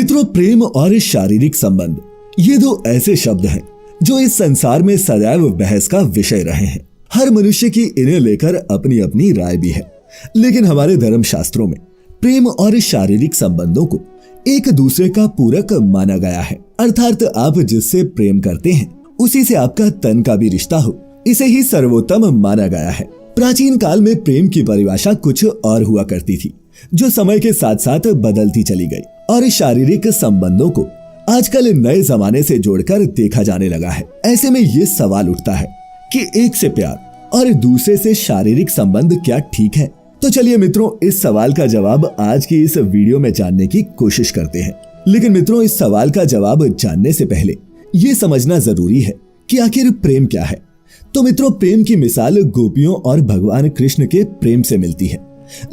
मित्रों, प्रेम और शारीरिक संबंध ये दो ऐसे शब्द हैं जो इस संसार में सदैव बहस का विषय रहे हैं। हर मनुष्य की इन्हें लेकर अपनी अपनी राय भी है, लेकिन हमारे धर्म शास्त्रों में प्रेम और शारीरिक संबंधों को एक दूसरे का पूरक माना गया है। अर्थात आप जिससे प्रेम करते हैं उसी से आपका तन का भी रिश्ता हो, इसे ही सर्वोत्तम माना गया है। प्राचीन काल में प्रेम की परिभाषा कुछ और हुआ करती थी, जो समय के साथ साथ बदलती चली गई और शारीरिक संबंधों को आजकल नए जमाने से जोड़कर देखा जाने लगा है। ऐसे में ये सवाल उठता है कि एक से प्यार और दूसरे से शारीरिक संबंध क्या ठीक है? तो चलिए मित्रों, इस सवाल का जवाब आज की इस वीडियो में जानने की कोशिश करते हैं। लेकिन मित्रों, इस सवाल का जवाब जानने से पहले ये समझना जरूरी है कि आखिर प्रेम क्या है। तो मित्रों, प्रेम की मिसाल गोपियों और भगवान कृष्ण के प्रेम से मिलती है।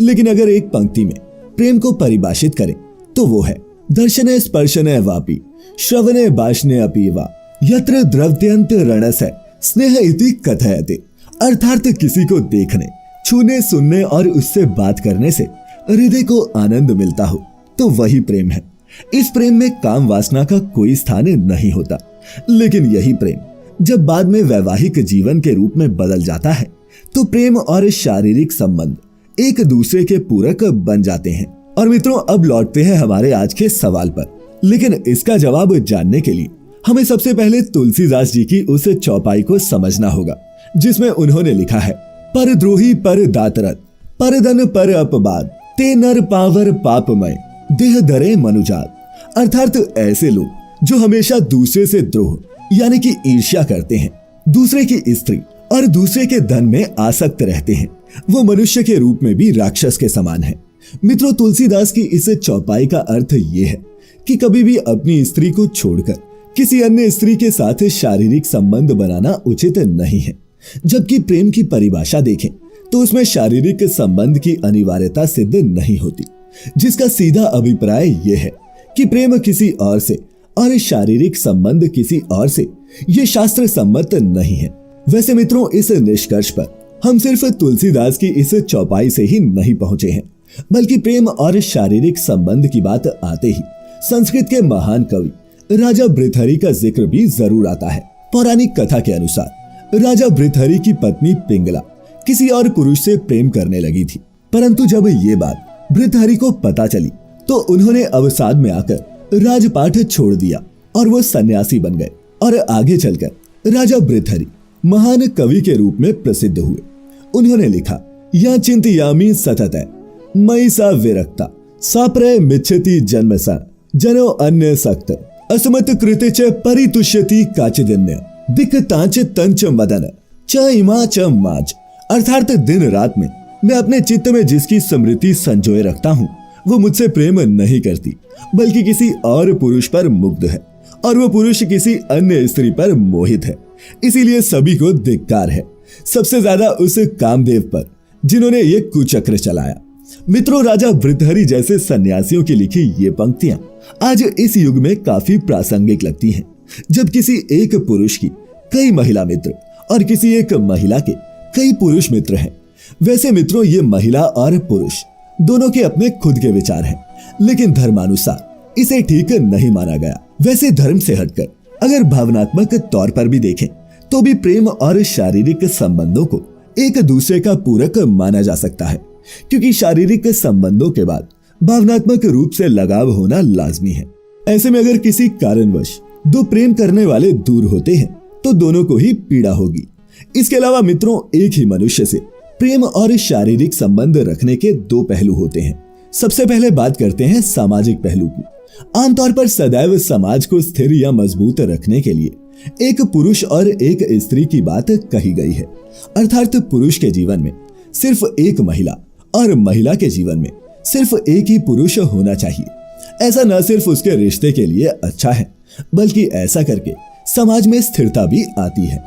लेकिन अगर एक पंक्ति में प्रेम को परिभाषित करें तो वो है दर्शने स्पर्शने वापि श्रवणे भाषणे अपि वा यत्र द्रव्यंत रणस है स्नेह इति कथयते। अर्थात किसी को देखने, छूने, सुनने और उससे बात करने से हृदय को आनंद मिलता हो तो वही प्रेम है। इस प्रेम में काम वासना का कोई स्थान नहीं होता। लेकिन यही प्रेम जब बाद में वैवाहिक जीवन के रूप में बदल जाता है तो प्रेम और शारीरिक संबंध एक दूसरे के पूरक बन जाते हैं। और मित्रों, अब लौटते हैं हमारे आज के सवाल पर। लेकिन इसका जवाब जानने के लिए हमें सबसे पहले तुलसीदास जी की उस चौपाई को समझना होगा जिसमें उन्होंने लिखा है, पर द्रोही पर दातरत पर धन पर अपवाद ते नर पावर पापमय देह धरे मनुजात। अर्थात ऐसे लोग जो हमेशा दूसरे से द्रोह यानी कि ईर्ष्या करते हैं, दूसरे की स्त्री और दूसरे के धन में आसक्त रहते हैं, वो मनुष्य के रूप में भी राक्षस के समान है। मित्रों, तुलसीदास की इस चौपाई का अर्थ ये है कि कभी भी अपनी स्त्री को छोड़कर किसी अन्य स्त्री के साथ शारीरिक संबंध बनाना उचित नहीं है। जबकि प्रेम की परिभाषा देखें तो उसमें शारीरिक संबंध की अनिवार्यता सिद्ध नहीं होती, जिसका सीधा अभिप्राय यह है कि प्रेम किसी और से और शारीरिक संबंध किसी और से ये शास्त्र सम्मत नहीं है। वैसे मित्रों, इस निष्कर्ष पर हम सिर्फ तुलसीदास की इस चौपाई से ही नहीं पहुंचे हैं, बल्कि प्रेम और शारीरिक संबंध की बात आते ही संस्कृत के महान कवि राजा भृतहरि का जिक्र भी जरूर आता है। पौराणिक कथा के अनुसार राजा भृतहरि की पत्नी पिंगला किसी और पुरुष से प्रेम करने लगी थी, परंतु जब ये बात भृतहरि को पता चली तो उन्होंने अवसाद में आकर राजपाट छोड़ दिया और वो सन्यासी बन गए और आगे चलकर राजा भृतहरि महान कवि के रूप में प्रसिद्ध हुए। उन्होंने लिखा, या चिंतयामि सतत मयि सा विरक्ता साप्रय मिच्छति जन्म सा जनो अन्य सक्त असमत कृते च परितुष्यति काचिदिन्य दिक तांच तंच मदन च इमा च माज। अर्थात दिन रात में मैं अपने चित्त में जिसकी स्मृति संजोए रखता हूँ वो मुझसे प्रेम नहीं करती, बल्कि किसी और पुरुष पर मुग्ध है और वो पुरुष किसी अन्य स्त्री पर मोहित है। इसीलिए सभी को धिक्कार है, सबसे ज्यादा उस कामदेव पर जिन्होंने ये कुचक्र चलाया। मित्रों, राजा भृतहरि जैसे सन्यासियों की लिखी ये पंक्तियां आज इस युग में काफी प्रासंगिक लगती हैं, जब किसी एक पुरुष की कई महिला मित्र और किसी एक महिला के कई पुरुष मित्र हैं। वैसे मित्रों, ये महिला और पुरुष दोनों के अपने खुद के विचार हैं, लेकिन धर्मानुसार इसे ठीक नहीं माना गया। वैसे धर्म से हटकर अगर भावनात्मक तौर पर भी देखें तो भी प्रेम और शारीरिक संबंधों को एक दूसरे का पूरक माना जा सकता है, क्योंकि शारीरिक संबंधों के बाद भावनात्मक रूप से लगाव होना लाजमी है। ऐसे में अगर किसी कारणवश दो प्रेम करने वाले दूर होते हैं तो दोनों को ही पीड़ा होगी। इसके अलावा मित्रों, एक ही मनुष्य से प्रेम और शारीरिक संबंध रखने के दो पहलू होते हैं। सबसे पहले बात करते हैं सामाजिक पहलू की। आमतौर पर सदैव समाज को स्थिर या मजबूत रखने के लिए एक पुरुष और एक स्त्री की बात कही गई है। अर्थात पुरुष के जीवन में सिर्फ एक महिला और महिला के जीवन में सिर्फ एक ही पुरुष होना चाहिए। ऐसा न सिर्फ उसके रिश्ते के लिए अच्छा है, बल्कि ऐसा करके समाज में स्थिरता भी आती है।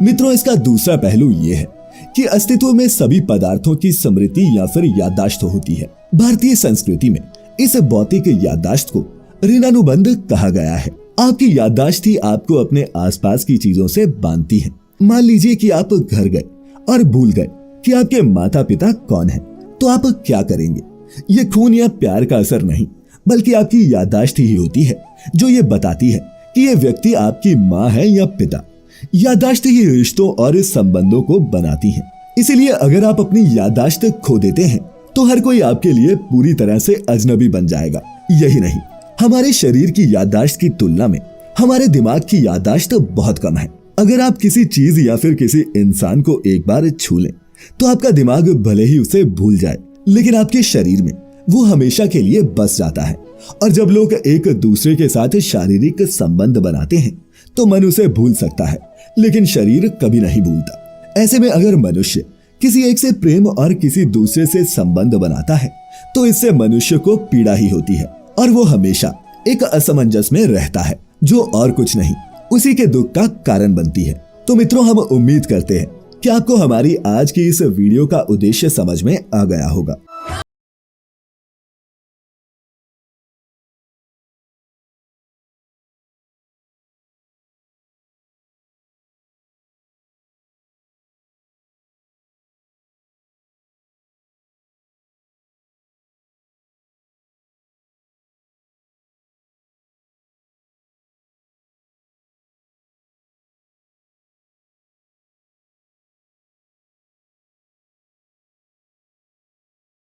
मित्रों, इसका दूसरा पहलू यह है कि अस्तित्व में सभी पदार्थों की स्मृति या फिर याददाश्त होती है। भारतीय संस्कृति में इस भौतिक याददाश्त को ऋणानुबंध कहा गया है। आपकी याददाश्त ही आपको अपने आसपास की चीजों से बांधती है। मान लीजिए कि आप घर गए और भूल गए कि आपके माता पिता कौन हैं, तो आप क्या करेंगे? ये खून या प्यार का असर नहीं, बल्कि आपकी याददाश्त ही होती है जो ये बताती है कि ये व्यक्ति आपकी माँ है या पिता। याददाश्त ही रिश्तों और इस संबंधों को बनाती है। इसीलिए अगर आप अपनी याददाश्त खो देते हैं तो हर कोई आपके लिए पूरी तरह से अजनबी बन जाएगा। यही नहीं, हमारे शरीर की याददाश्त की तुलना में हमारे दिमाग की याददाश्त बहुत कम है। अगर आप किसी चीज या फिर किसी इंसान को एक बार छू लें तो आपका दिमाग भले ही उसे भूल जाए, लेकिन आपके शरीर में वो हमेशा के लिए बस जाता है। और जब लोग एक दूसरे के साथ शारीरिक संबंध बनाते हैं तो मन उसे भूल सकता है, लेकिन शरीर कभी नहीं भूलता। ऐसे में अगर मनुष्य किसी एक से प्रेम और किसी दूसरे से संबंध बनाता है तो इससे मनुष्य को पीड़ा ही होती है और वो हमेशा एक असमंजस में रहता है जो और कुछ नहीं उसी के दुख का कारण बनती है। तो मित्रों, हम उम्मीद करते हैं कि आपको हमारी आज की इस वीडियो का उद्देश्य समझ में आ गया होगा।